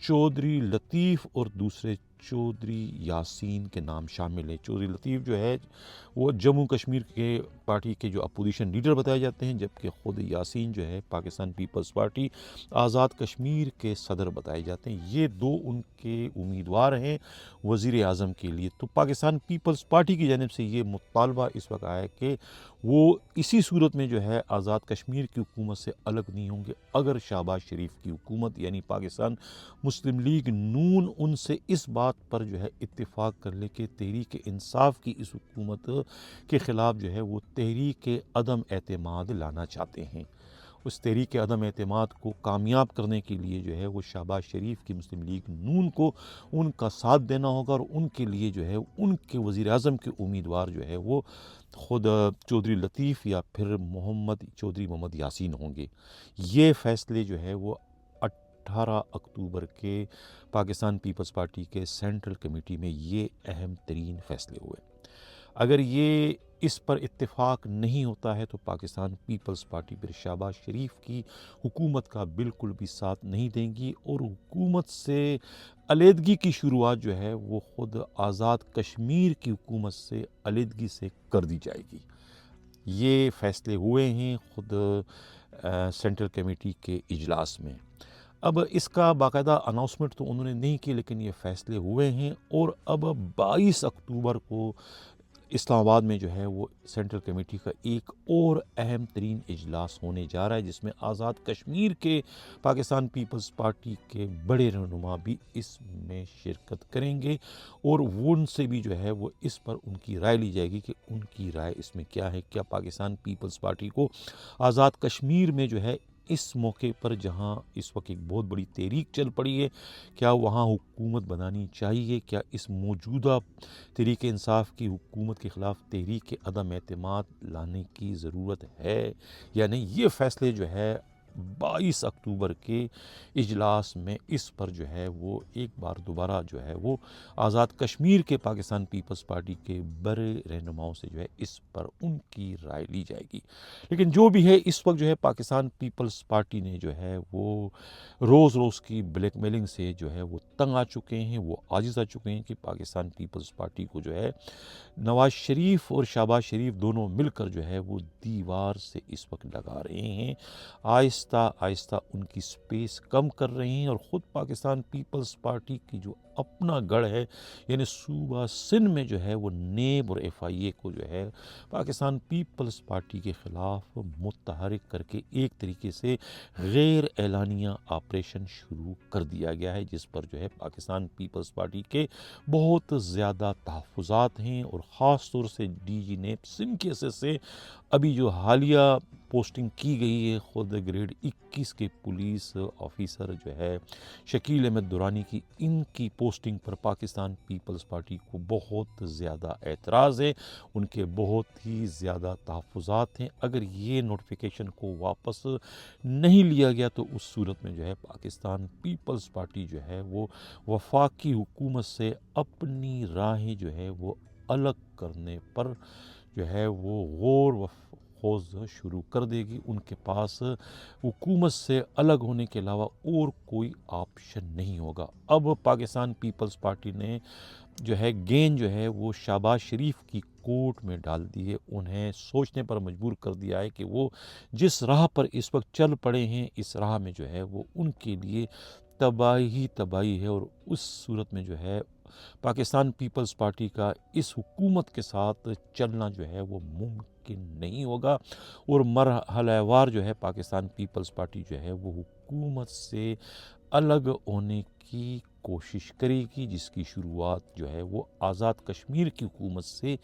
چودھری لطیف اور دوسرے چودھری یاسین کے نام شامل ہیں۔ چودھری لطیف جو ہے وہ جموں کشمیر کے پارٹی کے جو اپوزیشن لیڈر بتائے جاتے ہیں، جبکہ خود یاسین جو ہے پاکستان پیپلز پارٹی آزاد کشمیر کے صدر بتائے جاتے ہیں۔ یہ دو ان کے امیدوار ہیں وزیر اعظم کے لیے۔ تو پاکستان پیپلز پارٹی کی جانب سے یہ مطالبہ اس وقت آیا کہ وہ اسی صورت میں جو ہے آزاد کشمیر کی حکومت سے الگ نہیں ہوں گے اگر شہباز شریف کی حکومت یعنی پاکستان مسلم لیگ نون ان سے اس بات پر جو ہے اتفاق کر لے کہ تحریک انصاف کی اس حکومت کے خلاف جو ہے وہ تحریک عدم اعتماد لانا چاہتے ہیں۔ اس تحریک عدم اعتماد کو کامیاب کرنے کے لیے جو ہے وہ شہباز شریف کی مسلم لیگ نون کو ان کا ساتھ دینا ہوگا، اور ان کے لیے جو ہے ان کے وزیر اعظم کے امیدوار جو ہے وہ خود چودھری لطیف یا پھر چودھری محمد یاسین ہوں گے۔ یہ فیصلے جو ہے وہ 18 اکتوبر کے پاکستان پیپلز پارٹی کے سینٹرل کمیٹی میں یہ اہم ترین فیصلے ہوئے۔ اگر یہ اس پر اتفاق نہیں ہوتا ہے تو پاکستان پیپلز پارٹی پھر شہباز شریف کی حکومت کا بالکل بھی ساتھ نہیں دیں گی، اور حکومت سے علیحدگی کی شروعات جو ہے وہ خود آزاد کشمیر کی حکومت سے علیحدگی سے کر دی جائے گی۔ یہ فیصلے ہوئے ہیں خود سینٹرل کمیٹی کے اجلاس میں۔ اب اس کا باقاعدہ اناؤنسمنٹ تو انہوں نے نہیں کی، لیکن یہ فیصلے ہوئے ہیں، اور اب 22 اکتوبر کو اسلام آباد میں جو ہے وہ سینٹرل کمیٹی کا ایک اور اہم ترین اجلاس ہونے جا رہا ہے، جس میں آزاد کشمیر کے پاکستان پیپلز پارٹی کے بڑے رہنما بھی اس میں شرکت کریں گے، اور وہ ان سے بھی جو ہے وہ اس پر ان کی رائے لی جائے گی کہ ان کی رائے اس میں کیا ہے۔ کیا پاکستان پیپلز پارٹی کو آزاد کشمیر میں جو ہے اس موقع پر جہاں اس وقت ایک بہت بڑی تحریک چل پڑی ہے، کیا وہاں حکومت بنانی چاہیے؟ کیا اس موجودہ تحریک انصاف کی حکومت کے خلاف تحریک عدم اعتماد لانے کی ضرورت ہے یا نہیں؟ یہ فیصلے جو ہے 22 اکتوبر کے اجلاس میں اس پر جو ہے وہ ایک بار دوبارہ جو ہے وہ آزاد کشمیر کے پاکستان پیپلز پارٹی کے بڑے رہنماؤں سے جو ہے اس پر ان کی رائے لی جائے گی۔ لیکن جو بھی ہے اس وقت جو ہے پاکستان پیپلز پارٹی نے جو ہے وہ روز روز کی بلیک میلنگ سے جو ہے وہ تنگ آ چکے ہیں، وہ عاجز آ چکے ہیں کہ پاکستان پیپلز پارٹی کو جو ہے نواز شریف اور شہباز شریف دونوں مل کر جو ہے وہ دیوار سے اس وقت لگا رہے ہیں، آہستہ آہستہ ان کی سپیس کم کر رہے ہیں، اور خود پاکستان پیپلز پارٹی کی جو اپنا گڑھ ہے یعنی صوبہ سندھ میں جو ہے وہ نیب اور ایف آئی اے کو جو ہے پاکستان پیپلز پارٹی کے خلاف متحرک کر کے ایک طریقے سے غیر اعلانیہ آپریشن شروع کر دیا گیا ہے، جس پر جو ہے پاکستان پیپلز پارٹی کے بہت زیادہ تحفظات ہیں، اور خاص طور سے ڈی جی نیب سندھ کے حصے سے ابھی جو حالیہ پوسٹنگ کی گئی ہے خود گریڈ 21 کے پولیس آفیسر جو ہے شکیل احمد دورانی کی، ان کی پوسٹنگ پر پاکستان پیپلز پارٹی کو بہت زیادہ اعتراض ہے، ان کے بہت ہی زیادہ تحفظات ہیں۔ اگر یہ نوٹیفیکیشن کو واپس نہیں لیا گیا تو اس صورت میں جو ہے پاکستان پیپلز پارٹی جو ہے وہ وفاقی حکومت سے اپنی راہیں جو ہے وہ الگ کرنے پر جو ہے وہ غور و خوض شروع کر دے گی۔ ان کے پاس حکومت سے الگ ہونے کے علاوہ اور کوئی آپشن نہیں ہوگا۔ اب پاکستان پیپلز پارٹی نے جو ہے گیند جو ہے وہ شہباز شریف کی کورٹ میں ڈال دی ہے، انہیں سوچنے پر مجبور کر دیا ہے کہ وہ جس راہ پر اس وقت چل پڑے ہیں اس راہ میں جو ہے وہ ان کے لیے تباہی ہے، اور اس صورت میں جو ہے پاکستان پیپلز پارٹی کا اس حکومت کے ساتھ چلنا جو ہے وہ ممکن نہیں ہوگا، اور مرحلہ وار جو ہے پاکستان پیپلز پارٹی جو ہے وہ حکومت سے الگ ہونے کی کوشش کرے گی، جس کی شروعات جو ہے وہ آزاد کشمیر کی حکومت سے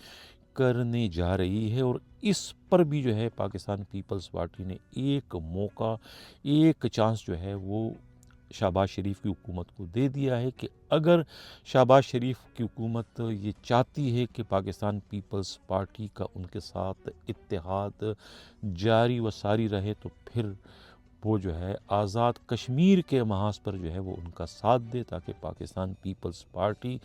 کرنے جا رہی ہے۔ اور اس پر بھی جو ہے پاکستان پیپلز پارٹی نے ایک موقع، ایک چانس جو ہے وہ شہباز شریف کی حکومت کو دے دیا ہے کہ اگر شہباز شریف کی حکومت یہ چاہتی ہے کہ پاکستان پیپلز پارٹی کا ان کے ساتھ اتحاد جاری و ساری رہے تو پھر وہ جو ہے آزاد کشمیر کے محاذ پر جو ہے وہ ان کا ساتھ دے، تاکہ پاکستان پیپلز پارٹی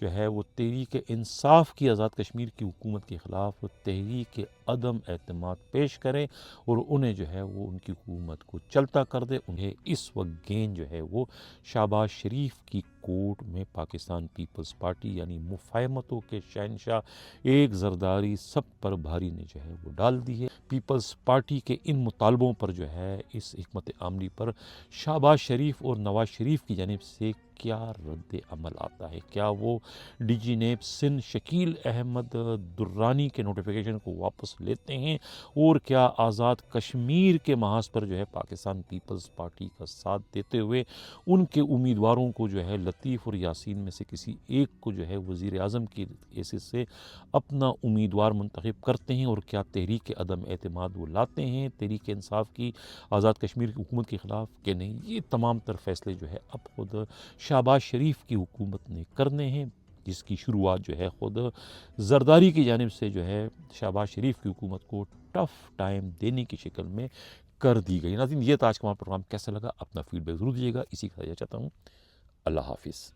جو ہے وہ تحریک انصاف کی آزاد کشمیر کی حکومت کے خلاف تحریک عدم اعتماد پیش کریں اور انہیں جو ہے وہ ان کی حکومت کو چلتا کر دے۔ انہیں اس وقت گیند جو ہے وہ شہباز شریف کی کورٹ میں پاکستان پیپلز پارٹی یعنی مفاہمتوں کے شہنشاہ ایک زرداری سب پر بھاری نے جو ہے وہ ڈال دی ہے۔ پیپلز پارٹی کے ان مطالبوں پر جو ہے اس حکمت عملی پر شہباز شریف اور نواز شریف کی جانب سے کیا رد عمل آتا ہے؟ کیا وہ D G NAB Sindh Shakeel Ahmad Durrani کے نوٹیفیکیشن کو واپس لیتے ہیں اور کیا آزاد کشمیر کے محاذ پر جو ہے پاکستان پیپلز پارٹی کا ساتھ دیتے ہوئے ان کے امیدواروں کو جو ہے لطیف اور یاسین میں سے کسی ایک کو جو ہے وزیر اعظم کی حیثیت سے اپنا امیدوار منتخب کرتے ہیں، اور کیا تحریک عدم اعتماد وہ لاتے ہیں تحریک انصاف کی آزاد کشمیر کی حکومت کے خلاف کہ نہیں؟ یہ تمام تر فیصلے جو ہے اب خود شہباز شریف کی حکومت نے کرنے ہیں، جس کی شروعات جو ہے خود زرداری کی جانب سے جو ہے شہباز شریف کی حکومت کو ٹف ٹائم دینے کی شکل میں کر دی گئی۔ ناظرین، یہ تو آج کا ہمارا پروگرام کیسا لگا؟ اپنا فیڈ بیک ضرور دیجیے گا۔ اسی کے ساتھ یہ چاہتا ہوں، اللہ حافظ۔